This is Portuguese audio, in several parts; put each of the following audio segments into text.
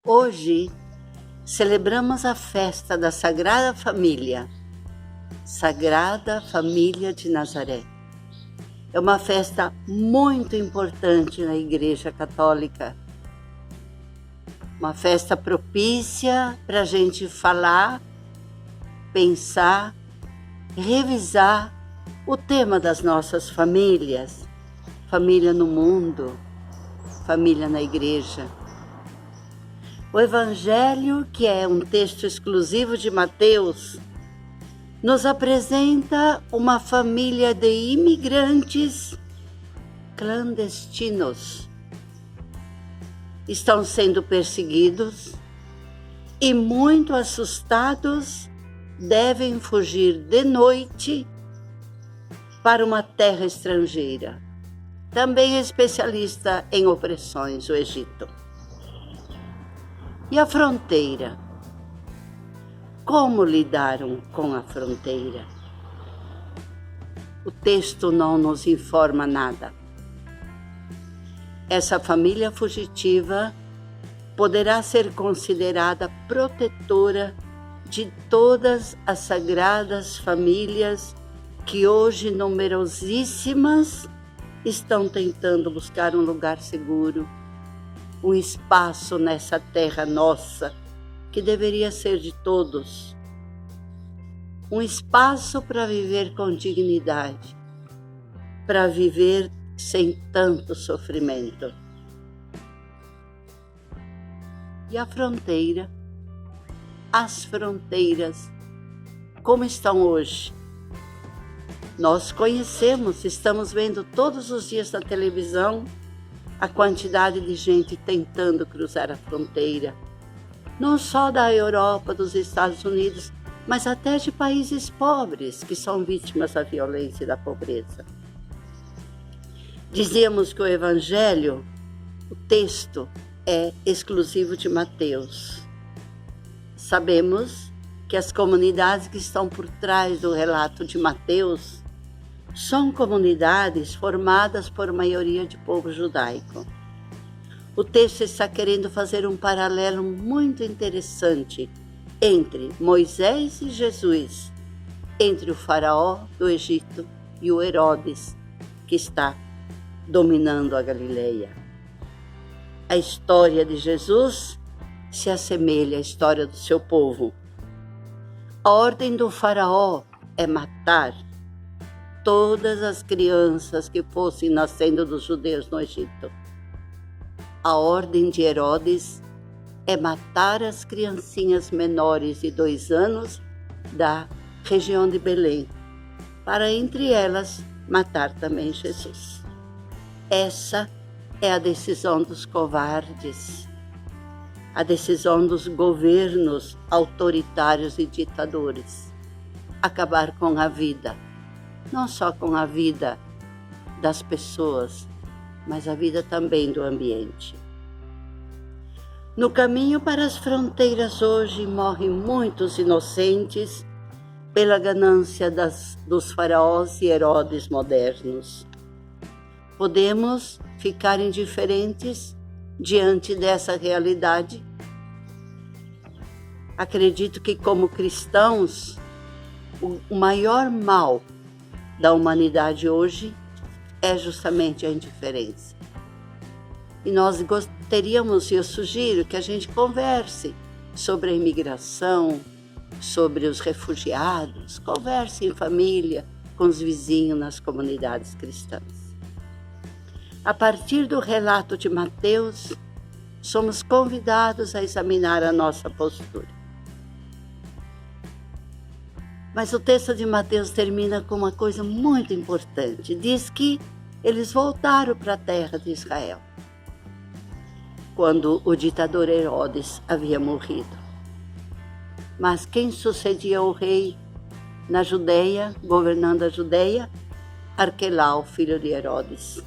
Hoje celebramos a festa da Sagrada Família de Nazaré. É uma festa muito importante na Igreja Católica. Uma festa propícia para a gente falar, pensar, revisar o tema das nossas famílias. Família no mundo, família na Igreja. O Evangelho, que é um texto exclusivo de Mateus, nos apresenta uma família de imigrantes clandestinos. Estão sendo perseguidos e, muito assustados, devem fugir de noite para uma terra estrangeira. Também é especialista em opressões, o Egito. E a fronteira? Como lidaram com a fronteira? O texto não nos informa nada. Essa família fugitiva poderá ser considerada protetora de todas as sagradas famílias que hoje, numerosíssimas, estão tentando buscar um lugar seguro, um espaço nessa terra nossa, que deveria ser de todos. Um espaço para viver com dignidade, para viver sem tanto sofrimento. E a fronteira? As fronteiras, como estão hoje? Nós conhecemos, estamos vendo todos os dias na televisão a quantidade de gente tentando cruzar a fronteira, não só da Europa, dos Estados Unidos, mas até de países pobres que são vítimas da violência e da pobreza. Dizíamos que o Evangelho, o texto, é exclusivo de Mateus. Sabemos que as comunidades que estão por trás do relato de Mateus são comunidades formadas por maioria de povo judaico. O texto está querendo fazer um paralelo muito interessante entre Moisés e Jesus, entre o faraó do Egito e o Herodes, que está dominando a Galileia. A história de Jesus se assemelha à história do seu povo. A ordem do faraó é matar todas as crianças que fossem nascendo dos judeus no Egito. A ordem de Herodes é matar as criancinhas menores de 2 anos da região de Belém, para entre elas matar também Jesus. Essa é a decisão dos covardes, a decisão dos governos autoritários e ditadores. Acabar com a vida. Não só com a vida das pessoas, mas a vida também do ambiente. No caminho para as fronteiras hoje morrem muitos inocentes pela ganância dos faraós e Herodes modernos. Podemos ficar indiferentes diante dessa realidade? Acredito que, como cristãos, o maior mal da humanidade hoje é justamente a indiferença. E nós gostaríamos, e eu sugiro, que a gente converse sobre a imigração, sobre os refugiados, converse em família, com os vizinhos, nas comunidades cristãs. A partir do relato de Mateus, somos convidados a examinar a nossa postura. Mas o texto de Mateus termina com uma coisa muito importante. Diz que eles voltaram para a terra de Israel, quando o ditador Herodes havia morrido. Mas quem sucedia o rei na Judeia, governando a Judeia? Arquelau, filho de Herodes,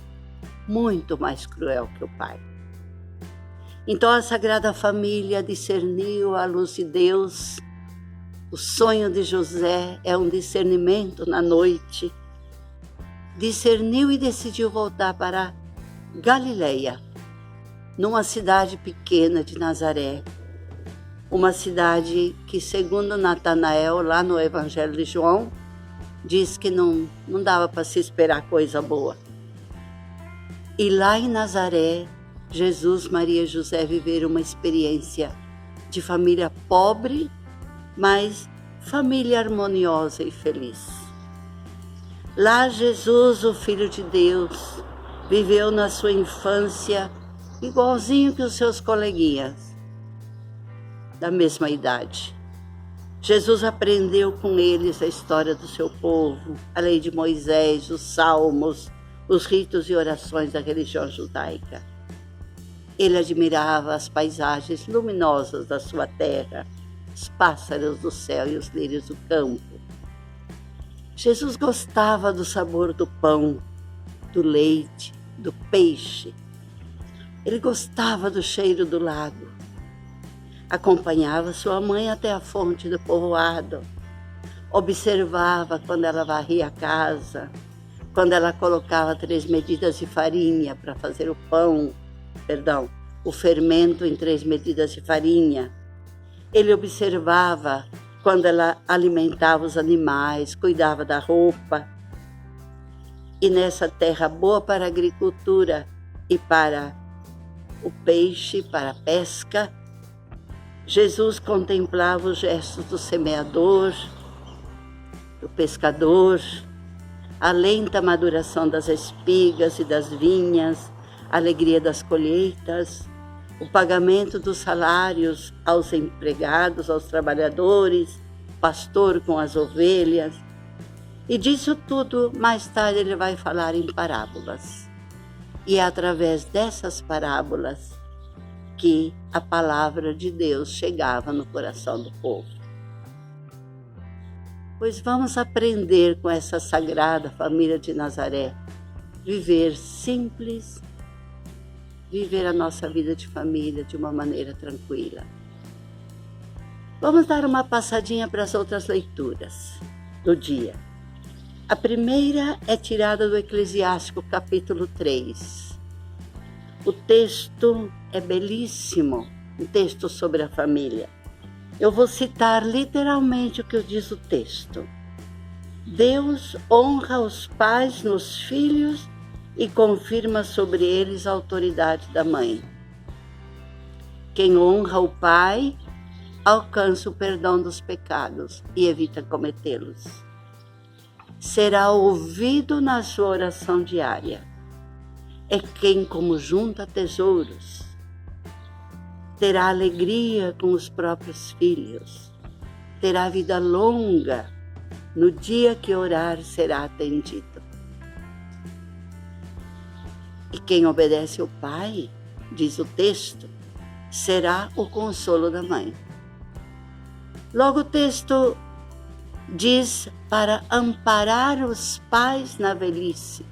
muito mais cruel que o pai. Então a Sagrada Família discerniu a luz de Deus. O sonho de José é um discernimento na noite. Discerniu e decidiu voltar para Galileia, numa cidade pequena de Nazaré, uma cidade que, segundo Natanael, lá no Evangelho de João, diz que não dava para se esperar coisa boa. E lá em Nazaré, Jesus, Maria e José viveram uma experiência de família pobre, mas família harmoniosa e feliz. Lá Jesus, o Filho de Deus, viveu na sua infância igualzinho que os seus coleguinhas, da mesma idade. Jesus aprendeu com eles a história do seu povo, a lei de Moisés, os salmos, os ritos e orações da religião judaica. Ele admirava as paisagens luminosas da sua terra, os pássaros do céu e os lírios do campo. Jesus gostava do sabor do pão, do leite, do peixe. Ele gostava do cheiro do lago. Acompanhava sua mãe até a fonte do povoado. Observava quando ela varria a casa, quando ela colocava 3 medidas de farinha para fazer o fermento em 3 medidas de farinha. Ele observava quando ela alimentava os animais, cuidava da roupa. E nessa terra boa para a agricultura e para o peixe, para a pesca, Jesus contemplava os gestos do semeador, do pescador, a lenta maduração das espigas e das vinhas, a alegria das colheitas, o pagamento dos salários aos empregados, aos trabalhadores, o pastor com as ovelhas. E disso tudo, mais tarde, ele vai falar em parábolas. E é através dessas parábolas que a palavra de Deus chegava no coração do povo. Pois vamos aprender com essa sagrada família de Nazaré, viver simples, viver a nossa vida de família de uma maneira tranquila. Vamos dar uma passadinha para as outras leituras do dia. A primeira é tirada do Eclesiástico, capítulo 3. O texto é belíssimo, um texto sobre a família. Eu vou citar literalmente o que diz o texto. Deus honra os pais nos filhos e confirma sobre eles a autoridade da mãe. Quem honra o pai alcança o perdão dos pecados e evita cometê-los. Será ouvido na sua oração diária. É quem, como junta tesouros, terá alegria com os próprios filhos, terá vida longa, no dia que orar será atendido. E quem obedece ao pai, diz o texto, será o consolo da mãe. Logo o texto diz para amparar os pais na velhice,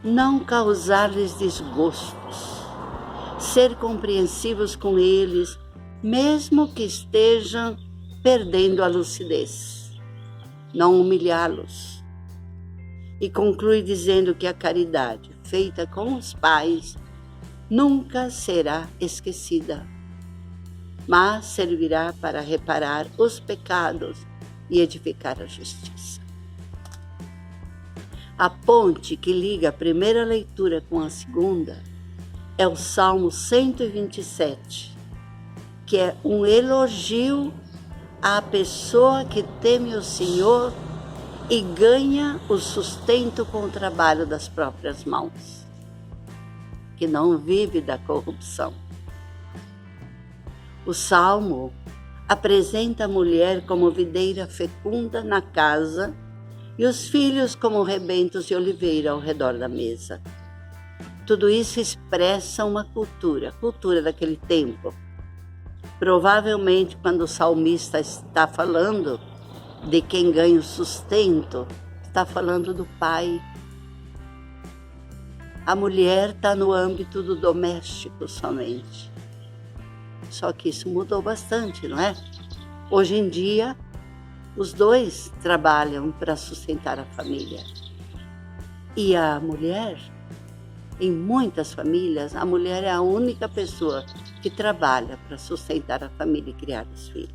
não causar-lhes desgostos, ser compreensivos com eles, mesmo que estejam perdendo a lucidez, não humilhá-los. E conclui dizendo que a caridade feita com os pais nunca será esquecida, mas servirá para reparar os pecados e edificar a justiça. A ponte que liga a primeira leitura com a segunda é o Salmo 127, que é um elogio à pessoa que teme o Senhor e ganha o sustento com o trabalho das próprias mãos, que não vive da corrupção. O Salmo apresenta a mulher como videira fecunda na casa e os filhos como rebentos de oliveira ao redor da mesa. Tudo isso expressa uma cultura, a cultura daquele tempo. Provavelmente, quando o salmista está falando de quem ganha o sustento, está falando do pai. A mulher está no âmbito do doméstico somente. Só que isso mudou bastante, não é? Hoje em dia, os dois trabalham para sustentar a família. E a mulher Em muitas famílias, a mulher é a única pessoa que trabalha para sustentar a família e criar os filhos.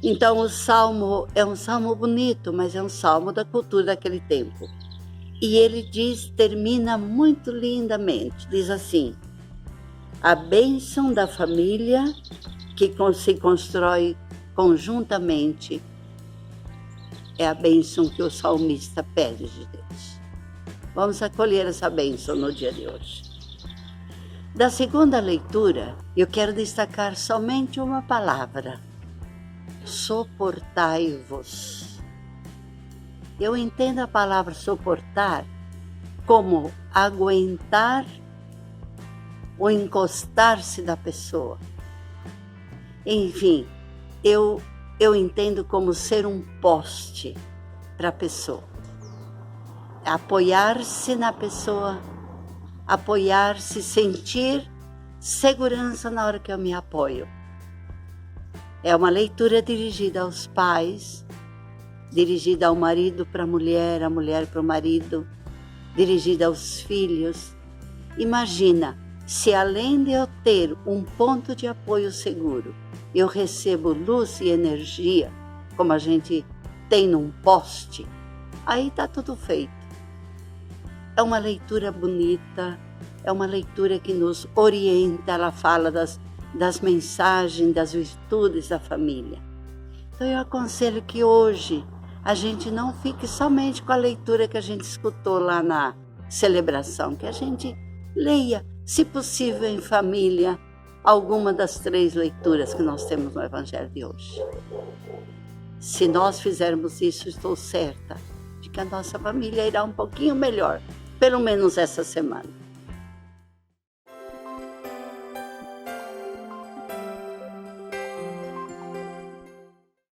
Então o salmo é um salmo bonito, mas é um salmo da cultura daquele tempo. E ele termina muito lindamente, diz assim: a bênção da família que se constrói conjuntamente é a bênção que o salmista pede de Deus. Vamos acolher essa bênção no dia de hoje. Da segunda leitura, eu quero destacar somente uma palavra: suportai-vos. Eu entendo a palavra suportar como aguentar ou encostar-se da pessoa. Enfim, eu entendo como ser um poste para a pessoa. Apoiar-se na pessoa, apoiar-se, sentir segurança na hora que eu me apoio. É uma leitura dirigida aos pais, dirigida ao marido para a mulher para o marido, dirigida aos filhos. Imagina, se além de eu ter um ponto de apoio seguro, eu recebo luz e energia, como a gente tem num poste, aí está tudo feito. É uma leitura bonita, é uma leitura que nos orienta, ela fala das mensagens, das virtudes da família. Então eu aconselho que hoje a gente não fique somente com a leitura que a gente escutou lá na celebração, que a gente leia, se possível em família, alguma das 3 leituras que nós temos no Evangelho de hoje. Se nós fizermos isso, estou certa de que a nossa família irá um pouquinho melhor, pelo menos essa semana.